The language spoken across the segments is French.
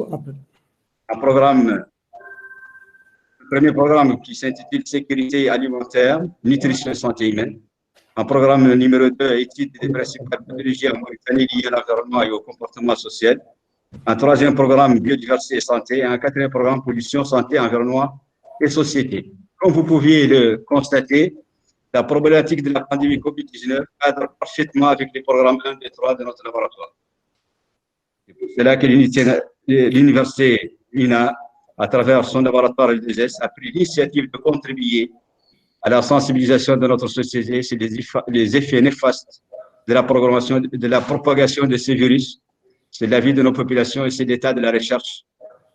un programme, le premier programme qui s'intitule Sécurité alimentaire, nutrition et santé humaine. Un programme numéro 2, étude des principales pathologies en Mauritanie liées à l'environnement et au comportement social. Un troisième programme, biodiversité et santé. Et un quatrième programme, pollution, santé, environnement et société. Comme vous pouviez le constater, la problématique de la pandémie Covid-19 cadre parfaitement avec les programmes 1 et 3 de notre laboratoire. C'est là que l'université INA, à travers son laboratoire L2S, a pris l'initiative de contribuer à la sensibilisation de notre société sur les effets néfastes de la propagation de ces virus, sur la vie de nos populations et sur l'état de la recherche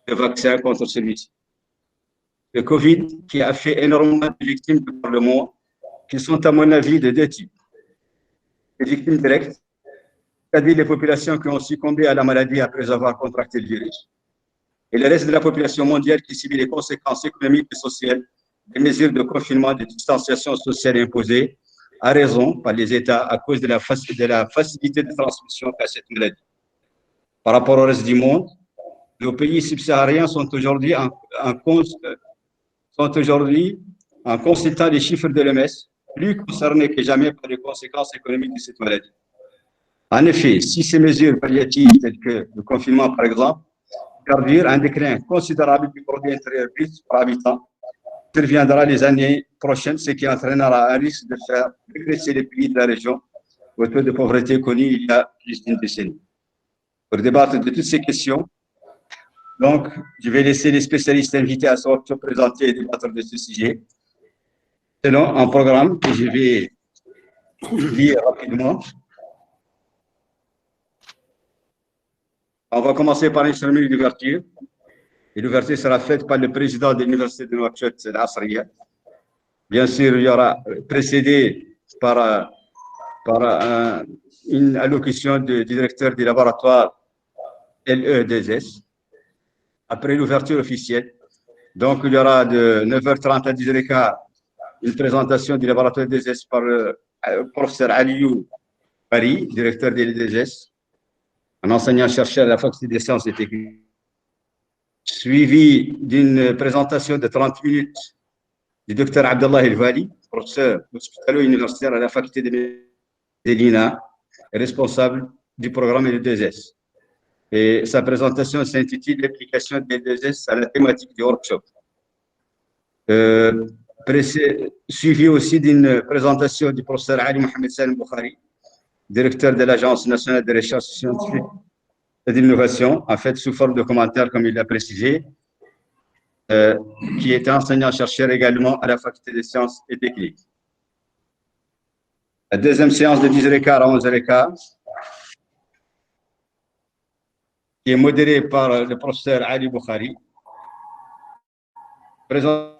de vaccins contre celui-ci. Le Covid qui a fait énormément de victimes par le monde, qui sont à mon avis de deux types. Les victimes directes, c'est-à-dire les populations qui ont succombé à la maladie après avoir contracté le virus, et le reste de la population mondiale qui subit les conséquences économiques et sociales des mesures de confinement, de distanciation sociale imposées à raison par les États à cause de la facilité de transmission qu'a cette maladie. Par rapport au reste du monde, nos pays subsahariens sont aujourd'hui en consultant les chiffres de l'OMS, plus concernés que jamais par les conséquences économiques de cette maladie. En effet, si ces mesures palliatives, telles que le confinement par exemple, perdurent, un déclin considérable du produit intérieur brut par habitant surviendra les années prochaines, ce qui entraînera un risque de faire régresser les pays de la région au taux de pauvreté connu il y a plus d'une décennie. Pour débattre de toutes ces questions, donc, je vais laisser les spécialistes invités à se présenter et débattre de ce sujet, selon un programme que je vais lire rapidement. On va commencer par une cérémonie d'ouverture. Et l'ouverture sera faite par le président de l'Université de Nouakchott, Al-Asriya. Bien sûr, il y aura précédé par une allocution du directeur du laboratoire LE2S. Après l'ouverture officielle, donc il y aura de 9h30 à 10h15 une présentation du laboratoire LE2S par le professeur Aliou Paris, directeur de l'LE2S, un enseignant-chercheur à la faculté des sciences et techniques, suivi d'une présentation de 30 minutes du docteur Abdallah El-Wali, professeur hospitalo-universitaire à la faculté de l'INA, responsable du programme L2S. Et sa présentation s'intitule L'application de L2S à la thématique du workshop. Suivi aussi d'une présentation du professeur Ali Mohamed Salim Boukhari, directeur de l'Agence nationale de recherche scientifique et d'innovation, en fait sous forme de commentaire comme il l'a précisé, qui est enseignant-chercheur également à la faculté des sciences et techniques. La deuxième séance de 10h15 à 11h15, qui est modérée par le professeur Ali Boukhari, présence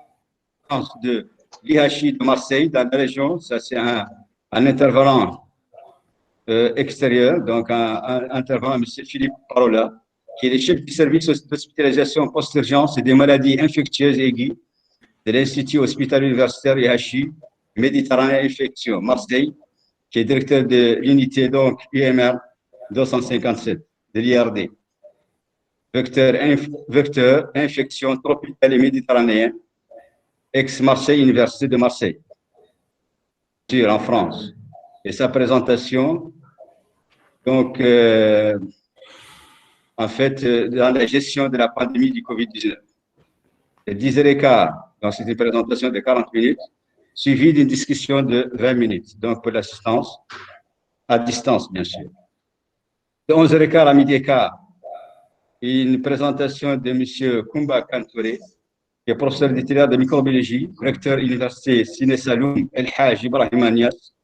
de l'IHI de Marseille dans la région, ça c'est un intervenant extérieur, donc un intervenant, M. Philippe Parola, qui est le chef du service d'hospitalisation post-urgence et des maladies infectieuses aiguës de l'Institut hospitalo-universitaire IHI Méditerranée Infection, Marseille, qui est directeur de l'unité donc UMR 257 de l'IRD. Vecteur infection tropicale et méditerranéenne, ex-Marseille, Université de Marseille, en France. Et sa présentation, donc, en fait, dans la gestion de la pandémie du Covid-19. 10h15, donc c'est une présentation de 40 minutes, suivie d'une discussion de 20 minutes, donc pour l'assistance, à distance, bien sûr. De 11h15 à 12h15, une présentation de M. Koumba Kantouré, qui est professeur titulaire de microbiologie, recteur université Sine Saloum El Haj Ibrahim Agnès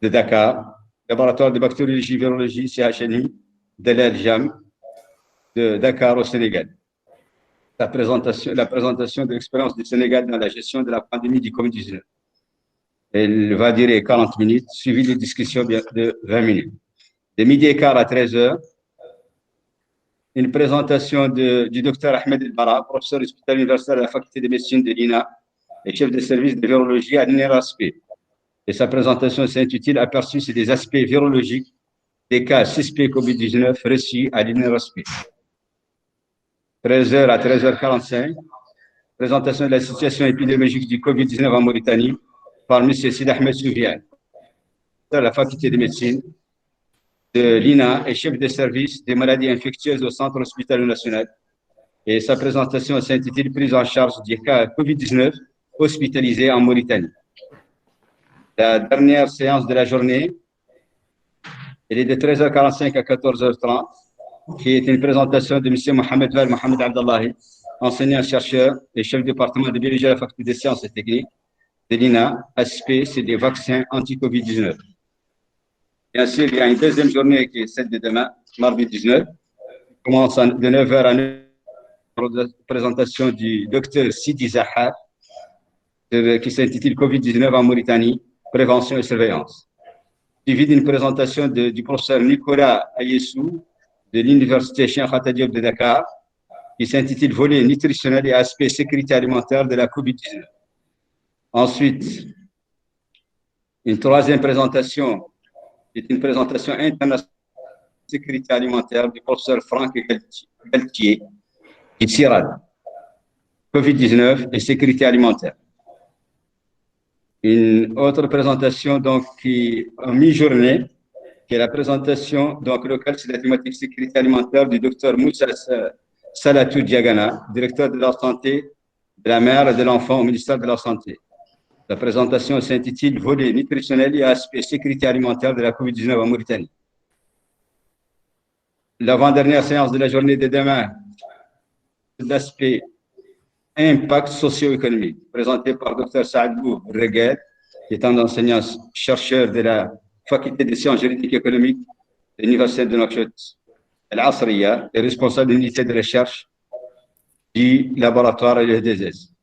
de Dakar, laboratoire de bactériologie et virologie CHNI de l'El-Jam de Dakar au Sénégal. La présentation de l'expérience du Sénégal dans la gestion de la pandémie du Covid-19. Elle va durer 40 minutes, suivie de discussions de 20 minutes. De 12h15 à 13h, une présentation du docteur Ahmed El-Bara, professeur hospitalier universitaire de la faculté de médecine de l'INA et chef de service de virologie à l'INRASP. Et sa présentation s'intitule Aperçu sur des aspects virologiques des cas suspects Covid-19 reçus à l'INRASP. 13h à 13h45, présentation de la situation épidémiologique du Covid-19 en Mauritanie par M. Sid Ahmed Soufiane, de la faculté de médecine de l'INA et chef de service des maladies infectieuses au Centre hospitalier national. Et sa présentation s'intitule « Prise en charge des cas Covid-19 hospitalisés en Mauritanie ». La dernière séance de la journée, elle est de 13h45 à 14h30, qui est une présentation de M. Mohamed Val Mohamed Abdallahi, enseignant-chercheur et chef du département de biologie à la faculté des sciences et techniques de l'INA, aspect, c'est des vaccins anti-Covid-19. Bien sûr, il y a une deuxième journée qui est celle de demain, mardi 19, qui commence de 9h à 9h, présentation du docteur Sidi Zahar, qui s'intitule Covid-19 en Mauritanie, prévention et surveillance. Suivi d'une présentation du professeur Nicolas Ayessou de l'Université Cheikh Anta Diop de Dakar, qui s'intitule Volet nutritionnel et aspect sécurité alimentaire de la Covid-19. Ensuite, une troisième présentation est une présentation internationale de sécurité alimentaire du professeur Franck Galtier, qui CIRAD, Covid-19 et sécurité alimentaire. Une autre présentation donc qui en mi-journée, qui est la présentation donc locale sur la thématique sécurité alimentaire du docteur Moussa Salatou Diagana, directeur de la santé de la mère et de l'enfant au ministère de la Santé. La présentation s'intitule Volet nutritionnel et aspect sécurité alimentaire de la Covid-19 en Mauritanie. L'avant-dernière séance de la journée de demain, l'aspect impact socio-économique, présenté par Dr Saadou Reguet, qui est un enseignant-chercheur de la faculté des sciences juridiques et économiques de l'Université de Nouakchott, Al-Asriya, et responsable de l'unité de recherche du laboratoire LEDZ.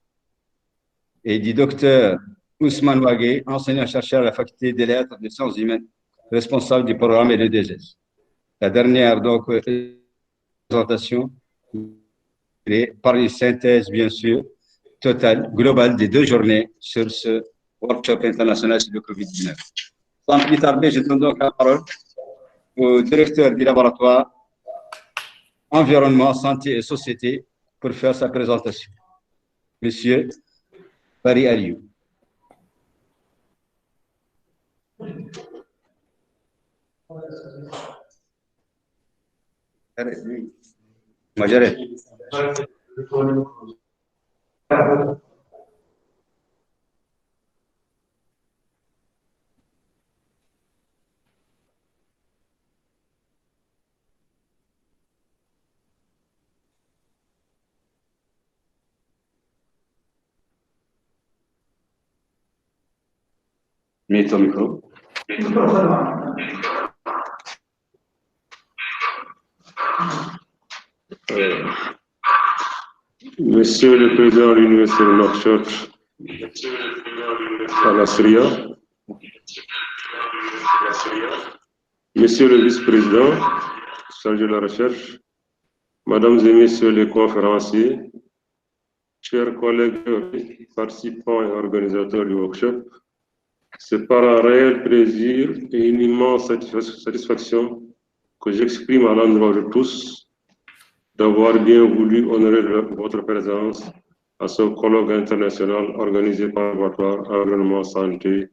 Et du docteur Ousmane Ouagé, enseignant-chercheur à la faculté des lettres des sciences humaines, responsable du programme LEDZ. La dernière donc, présentation par une synthèse, bien sûr, totale, globale des 2 journées sur ce workshop international sur le Covid-19. Sans plus tarder, je donne donc la parole au directeur du laboratoire Environnement, Santé et Société pour faire sa présentation. Monsieur Barry Aliou. Moi, j'arrête. Mets ton micro. Monsieur le Président de l'Université de Nouakchott, Al-Asriya, Monsieur le Vice-président, chargé de la recherche, Mesdames et Messieurs les conférenciers, chers collègues participants et organisateurs du workshop, c'est par un réel plaisir et une immense satisfaction que j'exprime à l'endroit de tous d'avoir bien voulu honorer votre présence à ce colloque international organisé par le laboratoire Environnement, Santé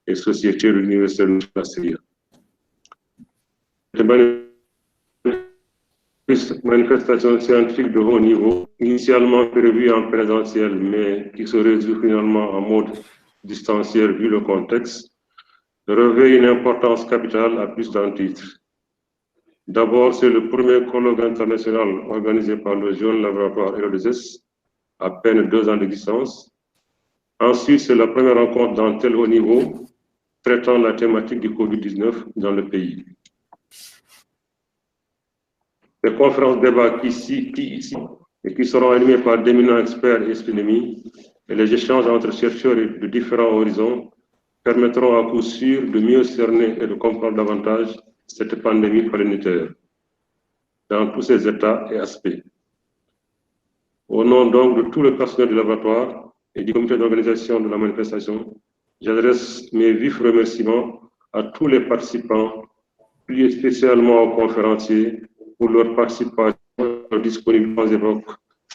et Société de l'Université de Al-Asriya. Cette manifestation scientifique de haut niveau, initialement prévue en présentiel, mais qui se résout finalement en mode distanciel vu le contexte, revêt une importance capitale à plus d'un titre. D'abord, c'est le premier colloque international organisé par le jeune laboratoire LEDZ, à peine 2 ans d'existence. Ensuite, c'est la première rencontre d'un tel haut niveau traitant la thématique du Covid-19 dans le pays. Les conférences débats qui seront animées par d'éminents experts et épidémies et les échanges entre chercheurs de différents horizons permettront à coup sûr de mieux cerner et de comprendre davantage cette pandémie planétaire dans tous ses états et aspects. Au nom donc de tout le personnel du laboratoire et du comité d'organisation de la manifestation, j'adresse mes vifs remerciements à tous les participants, plus spécialement aux conférenciers, pour leur participation disponibles aux époques,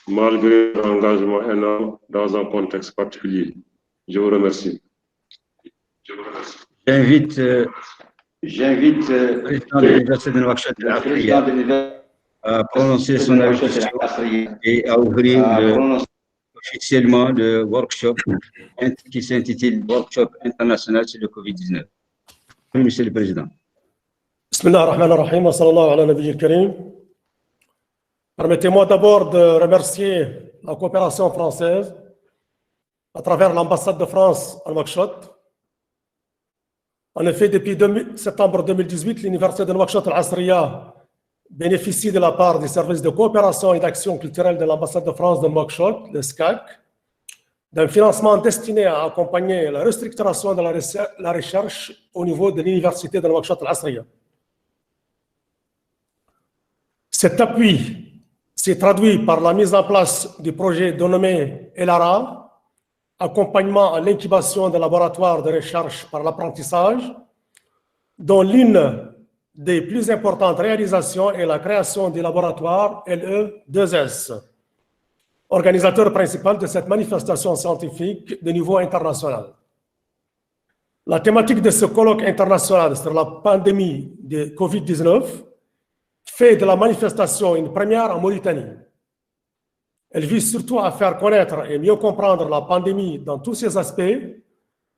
malgré leur engagement énorme dans un contexte particulier. Je vous remercie. J'invite le président de l'Université de Nouakchott à prononcer son allocution et à ouvrir officiellement le workshop qui s'intitule Workshop international sur le Covid-19. Monsieur le Président. Bismillah ar-Rahman ar-Rahim, wa sallallahu ala nabiyyi al-Karim. Permettez-moi d'abord de remercier la coopération française à travers l'ambassade de France à Nouakchott. En effet, depuis septembre 2018, l'Université de Nouakchott Al-Asriya bénéficie de la part des services de coopération et d'action culturelle de l'ambassade de France de Nouakchott, le SCAC, d'un financement destiné à accompagner la restructuration de la recherche au niveau de l'Université de Nouakchott Al-Asriya. Cet appui s'est traduit par la mise en place du projet dénommé ELARA, accompagnement à l'incubation de laboratoires de recherche par l'apprentissage, dont l'une des plus importantes réalisations est la création du laboratoire LE2S, organisateur principal de cette manifestation scientifique de niveau international. La thématique de ce colloque international sur la pandémie de Covid-19 fait de la manifestation une première en Mauritanie. Elle vise surtout à faire connaître et mieux comprendre la pandémie dans tous ses aspects,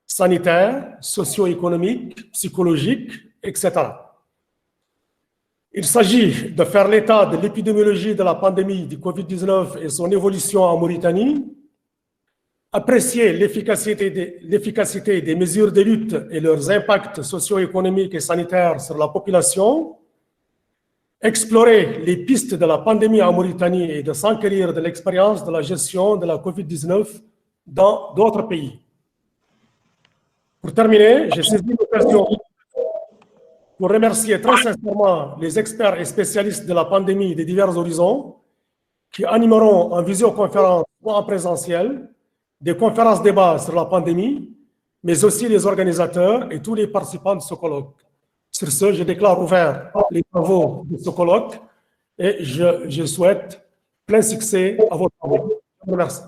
sanitaires, socio-économiques, psychologiques, etc. Il s'agit de faire l'état de l'épidémiologie de la pandémie du Covid-19 et son évolution en Mauritanie, apprécier l'efficacité des mesures de lutte et leurs impacts socio-économiques et sanitaires sur la population, explorer les pistes de la pandémie en Mauritanie et de s'enquérir de l'expérience de la gestion de la COVID-19 dans d'autres pays. Pour terminer, j'ai saisi l'occasion pour remercier très sincèrement les experts et spécialistes de la pandémie des divers horizons qui animeront en visioconférence ou en présentiel des conférences débats sur la pandémie, mais aussi les organisateurs et tous les participants de ce colloque. Sur ce, je déclare ouvert les travaux de ce colloque et je souhaite plein succès à vos travaux. Je vous remercie.